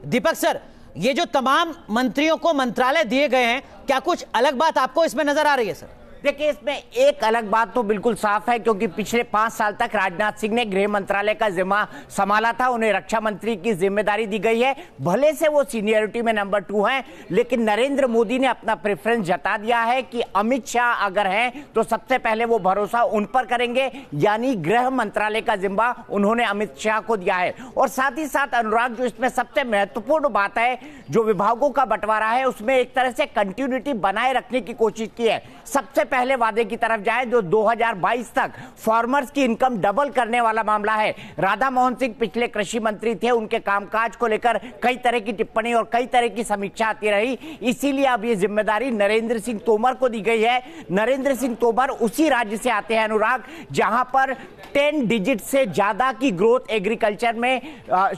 दीपक sir, ये जो तमाम मंत्रियों को मंत्रालय दिए गए हैं, क्या कुछ अलग बात आपको इसमें नजर आ रही है सर? देखिए, इसमें एक अलग बात तो बिल्कुल साफ है, क्योंकि पिछले 5 साल तक राजनाथ सिंह ने गृह मंत्रालय का जिम्मा संभाला था, उन्हें रक्षा मंत्री की जिम्मेदारी दी गई है। भले से वो सीनियरिटी में नंबर 2 हैं, लेकिन नरेंद्र मोदी ने अपना प्रेफरेंस जता दिया है कि अमित शाह अगर हैं तो सबसे पहले वो भरोसा उन पर करेंगे, यानी गृह मंत्रालय का जिम्मा उन्होंने अमित शाह को दिया है। और साथ ही साथ अनुराग, जो इसमें सबसे महत्वपूर्ण बात है, जो विभागों का बंटवारा है उसमें एक तरह से कंटिन्यूटी बनाए रखने की कोशिश की है। सबसे पहले वादे की तरफ जाए, जो 2022 तक फार्मर्स की इनकम डबल करने वाला मामला है। राधा मोहन सिंह पिछले कृषि मंत्री थे, उनके कामकाज को लेकर कई तरह की टिप्पणी और कई तरह की समीक्षा आती रही, इसीलिए अब ये जिम्मेदारी नरेंद्र सिंह तोमर को दी गई है। नरेंद्र सिंह तोमर उसी राज्य से आते हैं अनुराग, जहां पर 10 डिजिट से ज्यादा की ग्रोथ एग्रीकल्चर में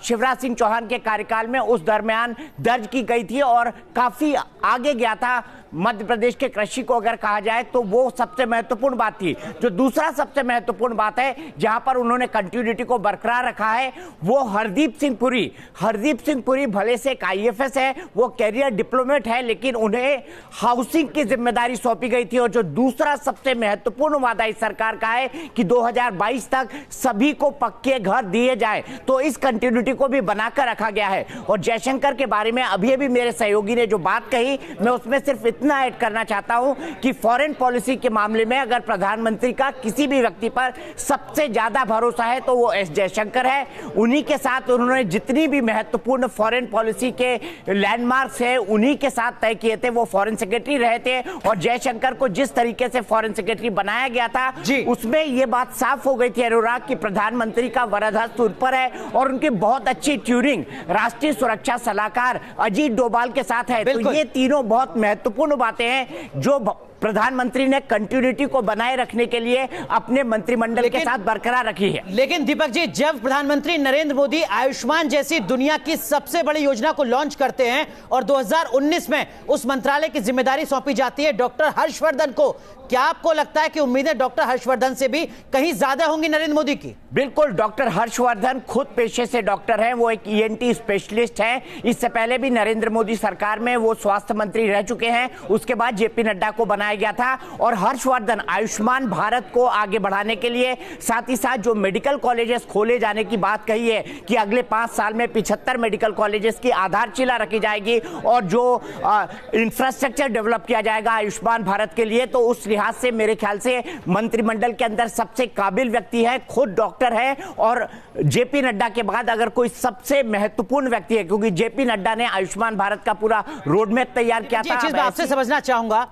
शिवराज सिंह चौहान के कार्यकाल में उस दरमियान दर्ज की गई थी और काफी आगे गया था मध्य प्रदेश के कृषि को अगर कहा जाए तो। वो सबसे महत्वपूर्ण बात थी। जो दूसरा सबसे महत्वपूर्ण बात है, जहां पर उन्होंने कंटिन्यूटी को बरकरार रखा है, वो हरदीप सिंह पुरी। हरदीप सिंह पुरी भले से एक आईएफएस है, वो कैरियर डिप्लोमेट है, लेकिन उन्हें हाउसिंग की जिम्मेदारी सौंपी गई थी। और जो दूसरा सबसे महत्वपूर्ण वादा इस सरकार का है कि 2022 तक सभी को पक्के घर दिए जाए, तो इस कंटिन्यूटी को भी बनाकर रखा गया है। और जयशंकर के बारे में अभी अभी मेरे सहयोगी ने जो बात कही, मैं उसमें सिर्फ इतना ऐड करना चाहता हूं कि फॉरेन पॉलिसी के मामले में अगर प्रधानमंत्री का किसी भी व्यक्ति पर सबसे ज्यादा भरोसा है तो वो एस जयशंकर है। उन्हीं के साथ उन्होंने जितनी भी महत्वपूर्ण फॉरेन पॉलिसी के लैंडमार्क्स है उन्हीं के साथ तय किए थे। वो फॉरेन सेक्रेटरी रहे थे और जयशंकर को जिस तरीके से फॉरेन सेक्रेटरी बनाया गया था, उसमें यह बात साफ हो गई थी अनुराग की प्रधानमंत्री का वरद हस्त उन पर है और उनकी बहुत अच्छी ट्यूरिंग राष्ट्रीय सुरक्षा सलाहकार अजीत डोभाल के साथ है। तो ये तीनों बहुत महत्वपूर्ण बातें हैं जो प्रधानमंत्री ने कंटिन्यूटी को बनाए रखने के लिए अपने मंत्रिमंडल के साथ बरकरार रखी है। लेकिन दीपक जी, जब प्रधानमंत्री नरेंद्र मोदी आयुष्मान जैसी दुनिया की सबसे बड़ी योजना को लॉन्च करते हैं और 2019 में उस मंत्रालय की जिम्मेदारी सौंपी जाती है डॉक्टर हर्षवर्धन को, क्या आपको लगता है कि उम्मीदें डॉक्टर हर्षवर्धन से भी कहीं ज्यादा होंगी नरेंद्र मोदी की? बिल्कुल, डॉक्टर हर्षवर्धन खुद पेशे से डॉक्टर हैं, वो एक ईएनटी स्पेशलिस्ट हैं। इससे पहले भी नरेंद्र मोदी सरकार में वो स्वास्थ्य मंत्री रह चुके हैं, उसके बाद जेपी नड्डा को बनाया गया था। और हर्षवर्धन आयुष्मान भारत को आगे बढ़ाने के लिए, साथ ही साथ जो मेडिकल कॉलेजेस खोले जाने की बात कही है कि अगले 5 साल में 75 मेडिकल कॉलेजेस की आधारशिला रखी जाएगी और जो इंफ्रास्ट्रक्चर डेवलप किया जाएगा आयुष्मान भारत के लिए, तो उस लिहाज से मेरे ख्याल से मंत्रिमंडल के अंदर सबसे काबिल व्यक्ति है, खुद डॉक्टर है। और जेपी नड्डा के बाद अगर कोई सबसे महत्वपूर्ण व्यक्ति है, क्योंकि जेपी नड्डा ने आयुष्मान भारत का पूरा रोडमैप तैयार किया था। चीज मैं आपसे समझना चाहूंगा,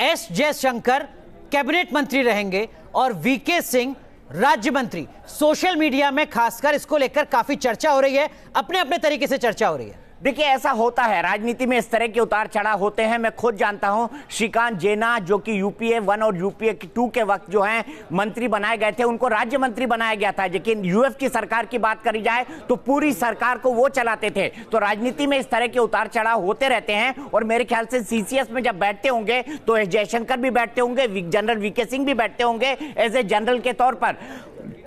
एस जयशंकर कैबिनेट मंत्री रहेंगे और वीके सिंह राज्य मंत्री। सोशल मीडिया में खासकर इसको लेकर काफी चर्चा हो रही है, अपने अपने तरीके से चर्चा हो रही है। देखिए, ऐसा होता है, राजनीति में इस तरह के उतार चढ़ाव होते हैं। मैं खुद जानता हूं, श्रीकांत जेना जो कि यूपीए 1 और यूपीए 2 के वक्त जो हैं मंत्री बनाए गए थे, उनको राज्य मंत्री बनाया गया था। लेकिन यूएफ की सरकार की बात करी जाए तो पूरी सरकार को वो चलाते थे। तो राजनीति में इस तरह के उतार चढ़ाव होते रहते हैं। और मेरे ख्याल से सीसीएस में जब बैठते होंगे तो एस जयशंकर भी बैठते होंगे, जनरल वीके सिंह भी बैठते होंगे एज ए जनरल के तौर पर।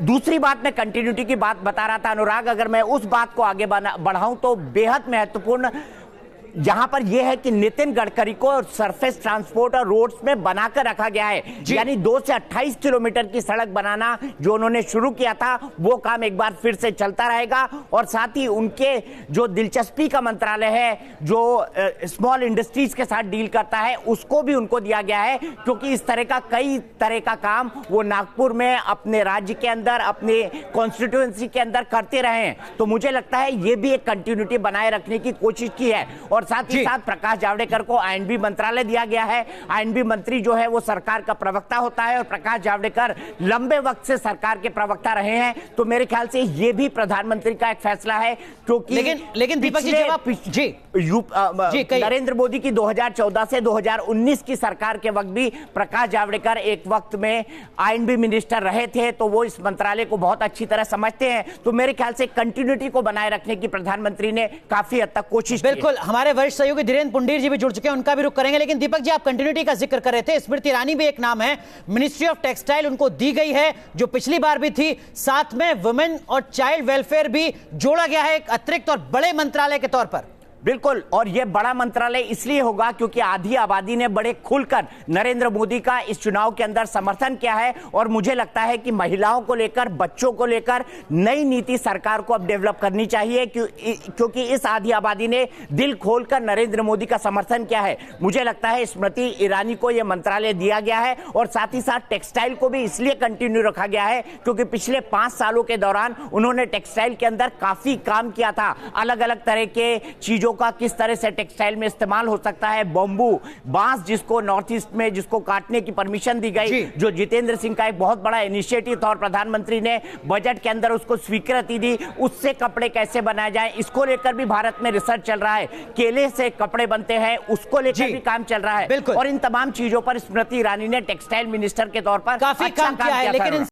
दूसरी बात, मैं कंटिन्यूटी की बात बता रहा था अनुराग, अगर मैं उस बात को आगे बढ़ाऊं तो बेहद महत्वपूर्ण यहां पर यह है कि नितिन गडकरी को सरफेस ट्रांसपोर्ट और रोड्स में बनाकर रखा गया है। यानी 2 से 28 किलोमीटर की सड़क बनाना जो उन्होंने शुरू किया था, वो काम एक बार फिर से चलता रहेगा। और साथ ही उनके जो दिलचस्पी का मंत्रालय है, जो स्मॉल इंडस्ट्रीज के साथ डील करता है, उसको भी उनको दिया गया है, क्योंकि इस तरह का कई तरह का काम वो नागपुर में अपने राज्य के अंदर, अपने कॉन्स्टिट्यूएंसी के अंदर करते रहे हैं। तो मुझे लगता है ये भी एक कंटिन्यूटी बनाए रखने की कोशिश की है। और साथ ही साथ प्रकाश जावड़ेकर को आईएनबी मंत्रालय दिया गया है। आईएनबी मंत्री जो है वो सरकार का प्रवक्ता होता है और प्रकाश जावड़ेकर लंबे वक्त से सरकार के प्रवक्ता रहे हैं। तो मेरे ख्याल से ये भी प्रधानमंत्री का एक फैसला है, क्योंकि लेकिन दीपक जी, जब आप नरेंद्र मोदी की 2014 से 2019 की सरकार के वक्त भी प्रकाश जावड़ेकर एक वक्त में आईएनबी मिनिस्टर रहे थे, तो वो इस मंत्रालय को बहुत अच्छी तरह समझते हैं। तो मेरे ख्याल से कंटिन्यूटी को बनाए रखने की प्रधानमंत्री ने काफी हद तक कोशिश की। बिल्कुल, हमारे हमारे वरिष्ठ सहयोगी धीरेन्द्र पुंडीर जी भी जुड़ चुके हैं, उनका भी रुख करेंगे। लेकिन दीपक जी, आप कंटिन्यूटी का जिक्र कर रहे थे, स्मृति ईरानी भी एक नाम है, मिनिस्ट्री ऑफ टेक्सटाइल उनको दी गई है जो पिछली बार भी थी, साथ में वुमेन और चाइल्ड वेलफेयर भी जोड़ा गया है एक अतिरिक्त और बड़े मंत्रालय के तौर पर। बिल्कुल, और यह बड़ा मंत्रालय इसलिए होगा क्योंकि आधी आबादी ने बड़े खुलकर नरेंद्र मोदी का इस चुनाव के अंदर समर्थन किया है, और मुझे लगता है कि महिलाओं को लेकर, बच्चों को लेकर नई नीति सरकार को अब डेवलप करनी चाहिए, क्योंकि इस आधी आबादी ने दिल खोलकर नरेंद्र मोदी का समर्थन किया है। मुझे लगता है स्मृति ईरानी को यह मंत्रालय दिया गया है, और साथ ही साथ टेक्सटाइल को भी इसलिए कंटिन्यू रखा गया है क्योंकि पिछले 5 सालों के दौरान उन्होंने टेक्सटाइल के अंदर काफी काम किया था। अलग अलग तरह के चीजों का किस तरह से टेक्सटाइल में इस्तेमाल हो सकता है, बम्बू, बांस, जिसको नॉर्थ ईस्ट में जिसको काटने की परमिशन दी गई, जो जितेंद्र सिंह का एक बहुत बड़ा इनिशिएटिव था और प्रधानमंत्री ने बजट के अंदर उसको स्वीकृति दी, उससे कपड़े कैसे बनाए जाए, इसको लेकर भी भारत में रिसर्च चल रहा है। केले से कपड़े बनते हैं, उसको लेकर भी काम चल रहा है, और इन तमाम चीजों पर स्मृति ईरानी ने टेक्सटाइल मिनिस्टर के तौर पर काफी काम किया है। लेकिन